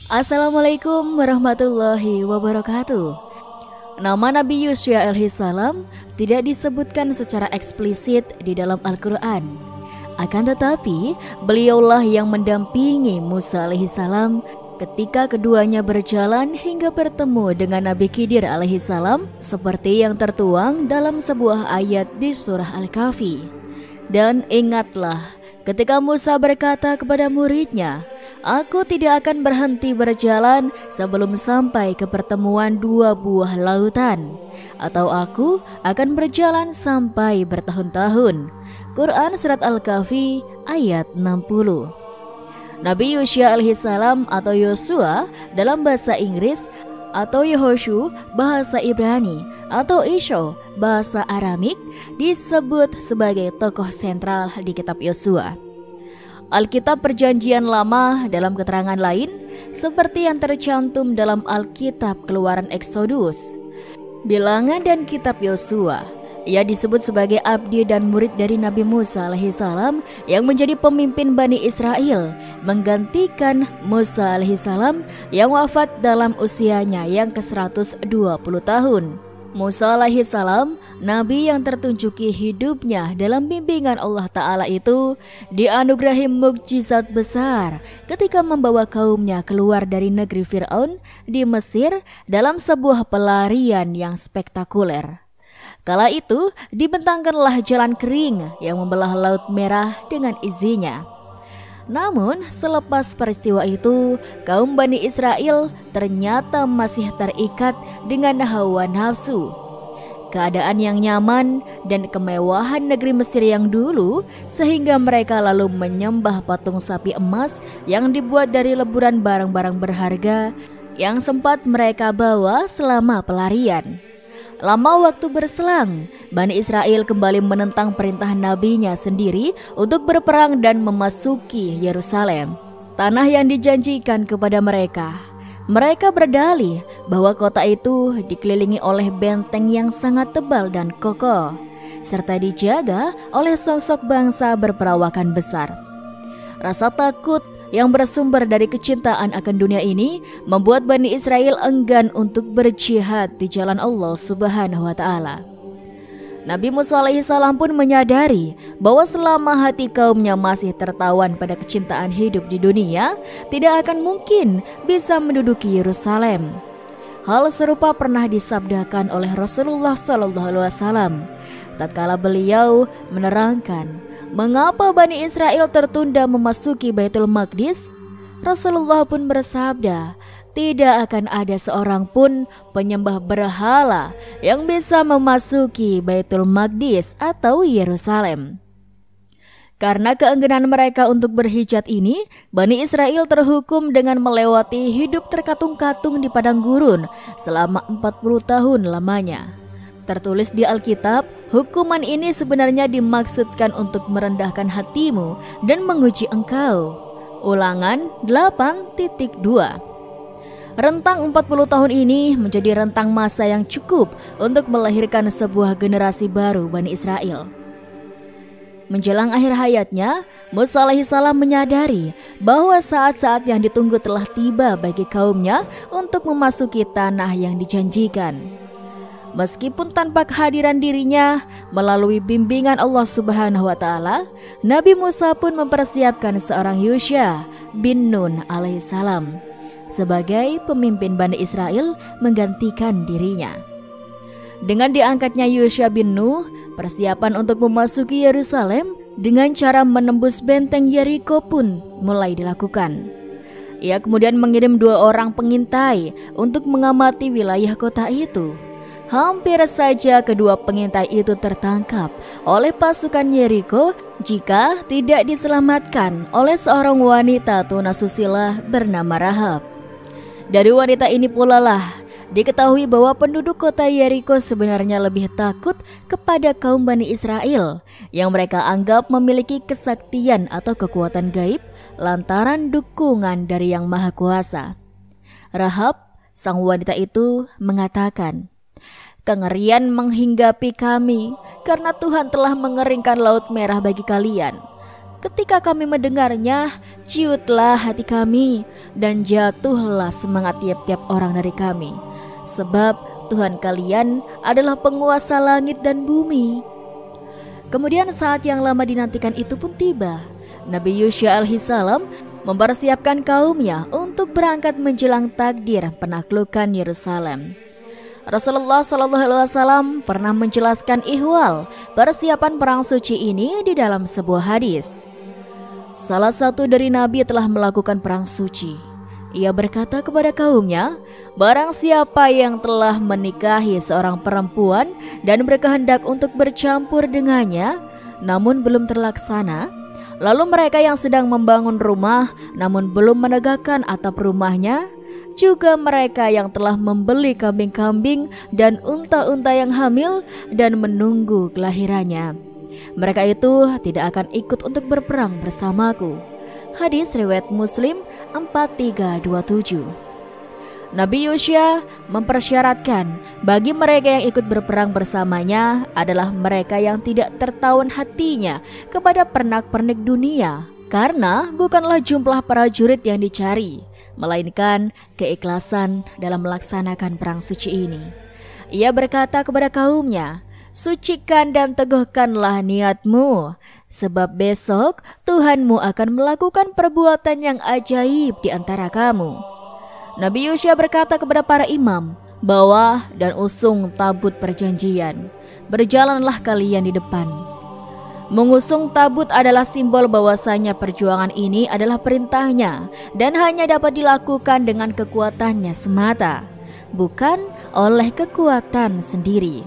Assalamualaikum warahmatullahi wabarakatuh. Nama Nabi Yusya alaihissalam tidak disebutkan secara eksplisit di dalam Al-Quran. Akan tetapi, beliaulah yang mendampingi Musa alaihissalam ketika keduanya berjalan hingga bertemu dengan Nabi Khidir alaihissalam, seperti yang tertuang dalam sebuah ayat di surah Al-Kahfi. Dan ingatlah ketika Musa berkata kepada muridnya, "Aku tidak akan berhenti berjalan sebelum sampai ke pertemuan dua buah lautan, atau aku akan berjalan sampai bertahun-tahun." Quran Surat Al-Kahfi ayat 60. Nabi Yusya alaihissalam atau Yosua dalam bahasa Inggris, atau Yehoshu bahasa Ibrani, atau Isho bahasa Aramik, disebut sebagai tokoh sentral di kitab Yosua. Alkitab Perjanjian Lama dalam keterangan lain seperti yang tercantum dalam Alkitab Keluaran Eksodus, Bilangan dan kitab Yosua. Ia disebut sebagai abdi dan murid dari Nabi Musa alaihissalam yang menjadi pemimpin Bani Israel, menggantikan Musa alaihissalam yang wafat dalam usianya yang ke-120 tahun. Musa alaihissalam, nabi yang tertunjuki hidupnya dalam bimbingan Allah Ta'ala itu, dianugerahi mukjizat besar ketika membawa kaumnya keluar dari negeri Fir'aun di Mesir dalam sebuah pelarian yang spektakuler. Kala itu dibentangkanlah jalan kering yang membelah Laut Merah dengan izinnya. Namun selepas peristiwa itu, kaum Bani Israel ternyata masih terikat dengan hawa nafsu. Keadaan yang nyaman dan kemewahan negeri Mesir yang dulu, sehingga mereka lalu menyembah patung sapi emas yang dibuat dari leburan barang-barang berharga yang sempat mereka bawa selama pelarian. Lama waktu berselang, Bani Israel kembali menentang perintah nabinya sendiri untuk berperang dan memasuki Yerusalem, tanah yang dijanjikan kepada mereka. Mereka berdalih bahwa kota itu dikelilingi oleh benteng yang sangat tebal dan kokoh, serta dijaga oleh sosok bangsa berperawakan besar. Rasa takut yang bersumber dari kecintaan akan dunia ini membuat Bani Israel enggan untuk berjihad di jalan Allah Subhanahu wa Ta'ala. Nabi Musa alaihissalam pun menyadari bahwa selama hati kaumnya masih tertawan pada kecintaan hidup di dunia, tidak akan mungkin bisa menduduki Yerusalem. Hal serupa pernah disabdakan oleh Rasulullah SAW tatkala beliau menerangkan mengapa Bani Israel tertunda memasuki Baitul Maqdis. Rasulullah pun bersabda, tidak akan ada seorang pun penyembah berhala yang bisa memasuki Baitul Maqdis atau Yerusalem. Karena keengganan mereka untuk berhijrah ini, Bani Israel terhukum dengan melewati hidup terkatung-katung di padang gurun selama 40 tahun lamanya. Tertulis di Alkitab, hukuman ini sebenarnya dimaksudkan untuk merendahkan hatimu dan menguji engkau. Ulangan 8.2. Rentang 40 tahun ini menjadi rentang masa yang cukup untuk melahirkan sebuah generasi baru Bani Israel. Menjelang akhir hayatnya, Musa alaihissalam menyadari bahwa saat-saat yang ditunggu telah tiba bagi kaumnya untuk memasuki tanah yang dijanjikan. Meskipun tanpa kehadiran dirinya, melalui bimbingan Allah Subhanahu wa Ta'ala, Nabi Musa pun mempersiapkan seorang Yusya bin Nun alaihissalam sebagai pemimpin Bani Israel menggantikan dirinya. Dengan diangkatnya Yusya bin Nun, persiapan untuk memasuki Yerusalem dengan cara menembus benteng Yeriko pun mulai dilakukan. Ia kemudian mengirim 2 orang pengintai untuk mengamati wilayah kota itu. Hampir saja kedua pengintai itu tertangkap oleh pasukan Yeriko jika tidak diselamatkan oleh seorang wanita tunasusila bernama Rahab. Dari wanita ini pula lah diketahui bahwa penduduk kota Yeriko sebenarnya lebih takut kepada kaum Bani Israel yang mereka anggap memiliki kesaktian atau kekuatan gaib lantaran dukungan dari Yang Maha Kuasa. Rahab, sang wanita itu, mengatakan, "Kengerian menghinggapi kami karena Tuhan telah mengeringkan Laut Merah bagi kalian. Ketika kami mendengarnya, ciutlah hati kami dan jatuhlah semangat tiap-tiap orang dari kami. Sebab Tuhan kalian adalah penguasa langit dan bumi. Kemudian saat yang lama dinantikan itu pun tiba. Nabi Yusya alaihissalam mempersiapkan kaumnya untuk berangkat menjelang takdir penaklukan Yerusalem. Rasulullah SAW pernah menjelaskan ihwal persiapan perang suci ini di dalam sebuah hadis. Salah satu dari nabi telah melakukan perang suci. Ia berkata kepada kaumnya, barang siapa yang telah menikahi seorang perempuan dan berkehendak untuk bercampur dengannya, namun belum terlaksana, lalu mereka yang sedang membangun rumah namun belum menegakkan atap rumahnya, juga mereka yang telah membeli kambing-kambing dan unta-unta yang hamil dan menunggu kelahirannya, mereka itu tidak akan ikut untuk berperang bersamaku. Hadis riwayat Muslim 4327. Nabi Yusya mempersyaratkan bagi mereka yang ikut berperang bersamanya adalah mereka yang tidak tertawan hatinya kepada pernak-pernik dunia, karena bukanlah jumlah prajurit yang dicari, melainkan keikhlasan dalam melaksanakan perang suci ini. Ia berkata kepada kaumnya, sucikan dan teguhkanlah niatmu, sebab besok Tuhanmu akan melakukan perbuatan yang ajaib di antara kamu. Nabi Yusya berkata kepada para imam, bawa dan usung tabut perjanjian, berjalanlah kalian di depan. Mengusung tabut adalah simbol bahwasanya perjuangan ini adalah perintahnya dan hanya dapat dilakukan dengan kekuatannya semata, bukan oleh kekuatan sendiri.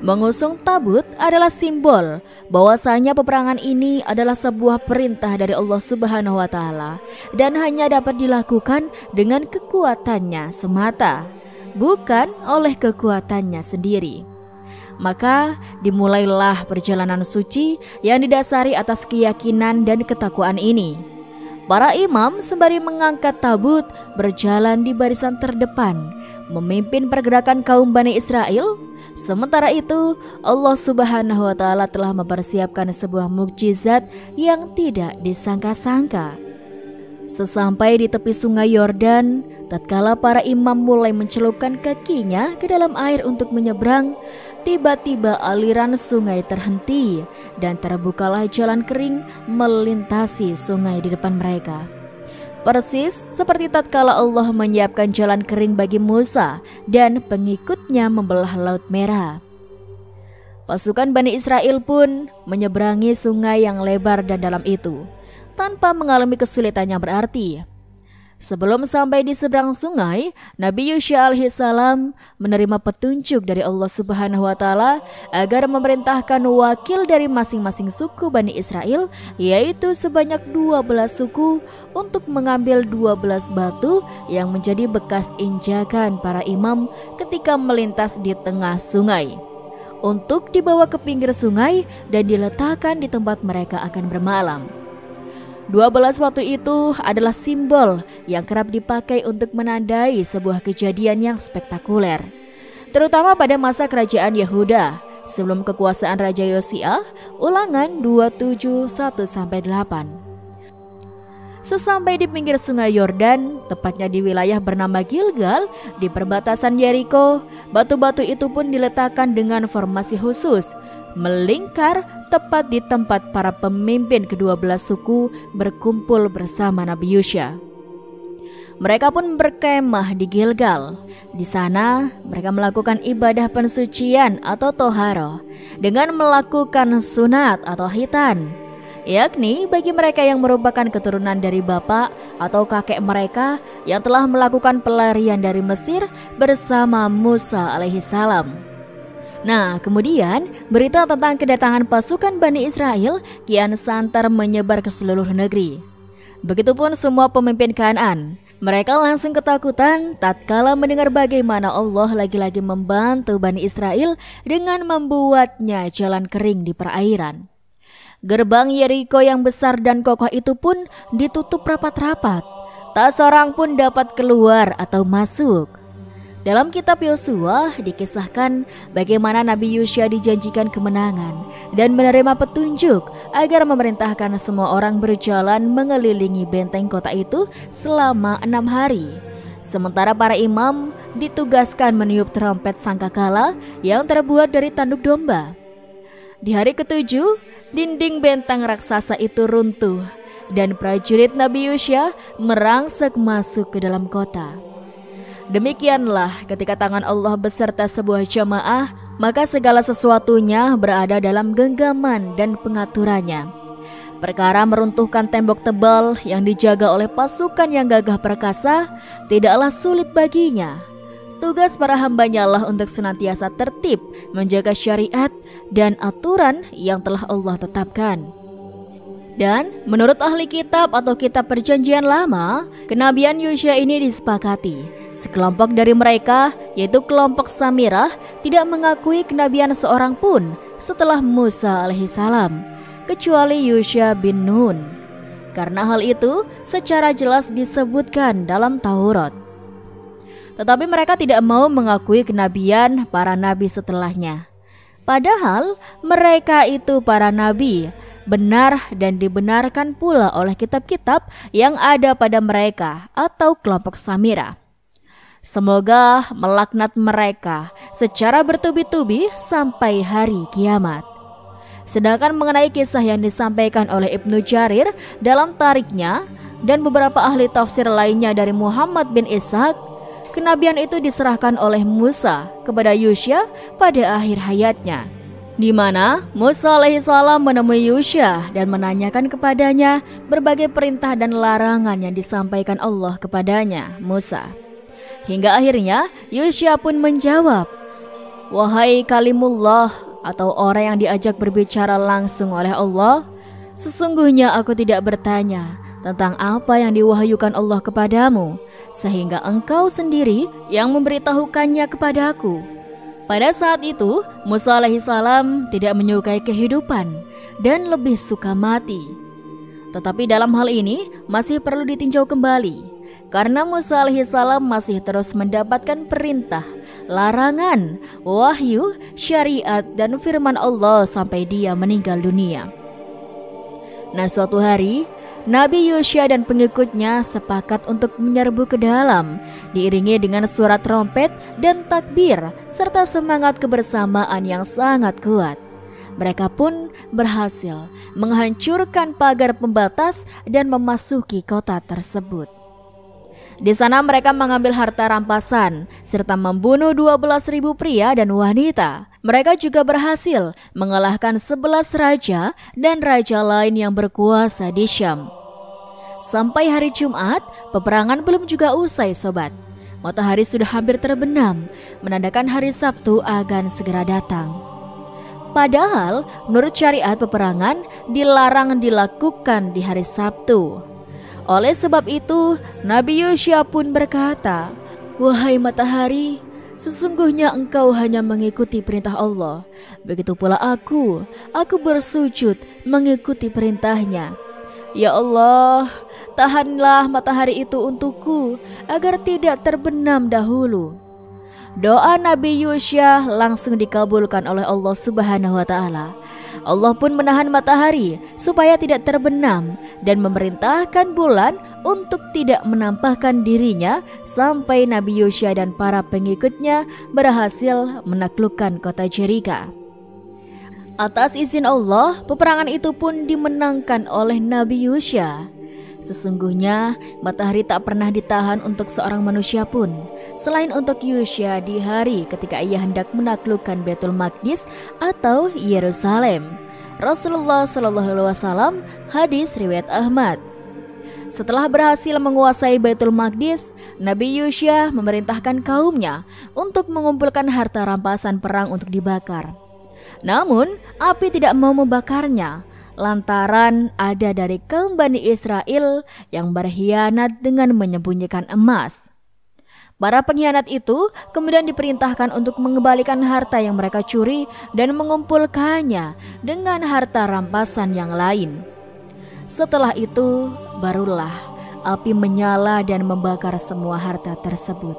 Mengusung tabut adalah simbol bahwasanya peperangan ini adalah sebuah perintah dari Allah Subhanahu wa taala dan hanya dapat dilakukan dengan kekuatannya semata, bukan oleh kekuatannya sendiri. Maka dimulailah perjalanan suci yang didasari atas keyakinan dan ketakwaan ini. Para imam sembari mengangkat tabut berjalan di barisan terdepan, memimpin pergerakan kaum Bani Israel. Sementara itu, Allah Subhanahu wa taala telah mempersiapkan sebuah mukjizat yang tidak disangka-sangka. Sesampai di tepi sungai Yordan, tatkala para imam mulai mencelupkan kakinya ke dalam air untuk menyeberang, tiba-tiba aliran sungai terhenti dan terbukalah jalan kering melintasi sungai di depan mereka. Persis seperti tatkala Allah menyiapkan jalan kering bagi Musa dan pengikutnya membelah Laut Merah. Pasukan Bani Israel pun menyeberangi sungai yang lebar dan dalam itu tanpa mengalami kesulitan yang berarti. Sebelum sampai di seberang sungai, Nabi Yusya alaihissalam menerima petunjuk dari Allah Subhanahu wa taala agar memerintahkan wakil dari masing-masing suku Bani Israel, yaitu sebanyak 12 suku, untuk mengambil 12 batu yang menjadi bekas injakan para imam ketika melintas di tengah sungai, untuk dibawa ke pinggir sungai dan diletakkan di tempat mereka akan bermalam. 12 batu itu adalah simbol yang kerap dipakai untuk menandai sebuah kejadian yang spektakuler, terutama pada masa kerajaan Yehuda sebelum kekuasaan Raja Yosia, Ulangan 27:1-8. Sesampai di pinggir sungai Yordan, tepatnya di wilayah bernama Gilgal di perbatasan Yeriko, batu-batu itu pun diletakkan dengan formasi khusus, melingkar tepat di tempat para pemimpin ke-12 suku berkumpul bersama Nabi Yusya. Mereka pun berkemah di Gilgal. Di sana mereka melakukan ibadah pensucian atau toharoh dengan melakukan sunat atau khitan, yakni bagi mereka yang merupakan keturunan dari bapak atau kakek mereka yang telah melakukan pelarian dari Mesir bersama Musa alaihissalam. Nah, kemudian berita tentang kedatangan pasukan Bani Israel kian santer menyebar ke seluruh negeri. Begitupun semua pemimpin Kanaan. Mereka langsung ketakutan tatkala mendengar bagaimana Allah lagi-lagi membantu Bani Israel dengan membuatnya jalan kering di perairan. Gerbang Yeriko yang besar dan kokoh itu pun ditutup rapat-rapat. Tak seorang pun dapat keluar atau masuk. Dalam kitab Yosua dikisahkan bagaimana Nabi Yosua dijanjikan kemenangan dan menerima petunjuk agar memerintahkan semua orang berjalan mengelilingi benteng kota itu selama 6 hari. Sementara para imam ditugaskan meniup trompet sangkakala yang terbuat dari tanduk domba. Di hari ke-7, dinding benteng raksasa itu runtuh dan prajurit Nabi Yosua merangsek masuk ke dalam kota. Demikianlah ketika tangan Allah beserta sebuah jamaah, maka segala sesuatunya berada dalam genggaman dan pengaturannya. Perkara meruntuhkan tembok tebal yang dijaga oleh pasukan yang gagah perkasa tidaklah sulit baginya. Tugas para hambanya lah untuk senantiasa tertib menjaga syariat dan aturan yang telah Allah tetapkan. Dan menurut ahli kitab atau kitab perjanjian lama, kenabian Yosua ini disepakati. Sekelompok dari mereka, yaitu kelompok Samirah, tidak mengakui kenabian seorang pun setelah Musa alaihissalam, kecuali Yosua bin Nun. Karena hal itu secara jelas disebutkan dalam Taurat. Tetapi mereka tidak mau mengakui kenabian para nabi setelahnya. Padahal mereka itu para nabi, benar dan dibenarkan pula oleh kitab-kitab yang ada pada mereka atau kelompok Samirah. Semoga melaknat mereka secara bertubi-tubi sampai hari kiamat. Sedangkan mengenai kisah yang disampaikan oleh Ibnu Jarir dalam tariknya dan beberapa ahli tafsir lainnya dari Muhammad bin Ishaq, kenabian itu diserahkan oleh Musa kepada Yosua pada akhir hayatnya, di mana Musa alaihissalam menemui Yosua dan menanyakan kepadanya berbagai perintah dan larangan yang disampaikan Allah kepadanya, Musa. Hingga akhirnya Yosua pun menjawab, "Wahai kalimullah," atau orang yang diajak berbicara langsung oleh Allah, "sesungguhnya aku tidak bertanya tentang apa yang diwahyukan Allah kepadamu, sehingga engkau sendiri yang memberitahukannya kepadaku." Pada saat itu, Musa alaihissalam tidak menyukai kehidupan dan lebih suka mati. Tetapi dalam hal ini masih perlu ditinjau kembali, karena Musa alaihissalam masih terus mendapatkan perintah, larangan, wahyu, syariat, dan firman Allah sampai dia meninggal dunia. Nah, suatu hari Nabi Yosua dan pengikutnya sepakat untuk menyerbu ke dalam, diiringi dengan suara trompet dan takbir serta semangat kebersamaan yang sangat kuat. Mereka pun berhasil menghancurkan pagar pembatas dan memasuki kota tersebut. Di sana mereka mengambil harta rampasan serta membunuh 12.000 pria dan wanita. Mereka juga berhasil mengalahkan 11 raja dan raja lain yang berkuasa di Syam. Sampai hari Jumat, peperangan belum juga usai, sobat. Matahari sudah hampir terbenam, menandakan hari Sabtu akan segera datang. Padahal menurut syariat peperangan dilarang dilakukan di hari Sabtu. Oleh sebab itu, Nabi Yosua pun berkata, "Wahai matahari, sesungguhnya engkau hanya mengikuti perintah Allah. Begitu pula aku bersujud mengikuti perintahnya. Ya Allah, tahanlah matahari itu untukku agar tidak terbenam dahulu." Doa Nabi Yosua langsung dikabulkan oleh Allah Subhanahu wa Ta'ala. Allah pun menahan matahari supaya tidak terbenam dan memerintahkan bulan untuk tidak menampakkan dirinya sampai Nabi Yosua dan para pengikutnya berhasil menaklukkan kota Jerika. Atas izin Allah, peperangan itu pun dimenangkan oleh Nabi Yosua. Sesungguhnya matahari tak pernah ditahan untuk seorang manusia pun, selain untuk Yosua di hari ketika ia hendak menaklukkan Baitul Maqdis atau Yerusalem. Rasulullah SAW, hadis riwayat Ahmad. Setelah berhasil menguasai Baitul Maqdis, Nabi Yosua memerintahkan kaumnya untuk mengumpulkan harta rampasan perang untuk dibakar. Namun api tidak mau membakarnya, lantaran ada dari kaum Bani Israel yang berkhianat dengan menyembunyikan emas. Para pengkhianat itu kemudian diperintahkan untuk mengembalikan harta yang mereka curi dan mengumpulkannya dengan harta rampasan yang lain. Setelah itu, barulah api menyala dan membakar semua harta tersebut.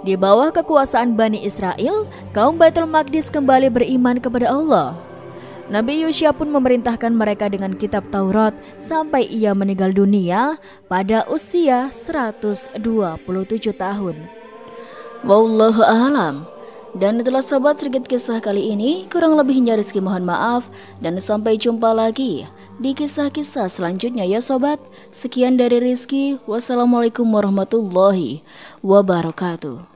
Di bawah kekuasaan Bani Israel, kaum Baitul Maqdis kembali beriman kepada Allah. Nabi Yosya pun memerintahkan mereka dengan kitab Taurat sampai ia meninggal dunia pada usia 127 tahun. Wallahu a'lam. Dan itulah sobat sedikit kisah kali ini, kurang lebihnya Rizky mohon maaf, dan sampai jumpa lagi di kisah-kisah selanjutnya ya sobat. Sekian dari Rizky, wassalamualaikum warahmatullahi wabarakatuh.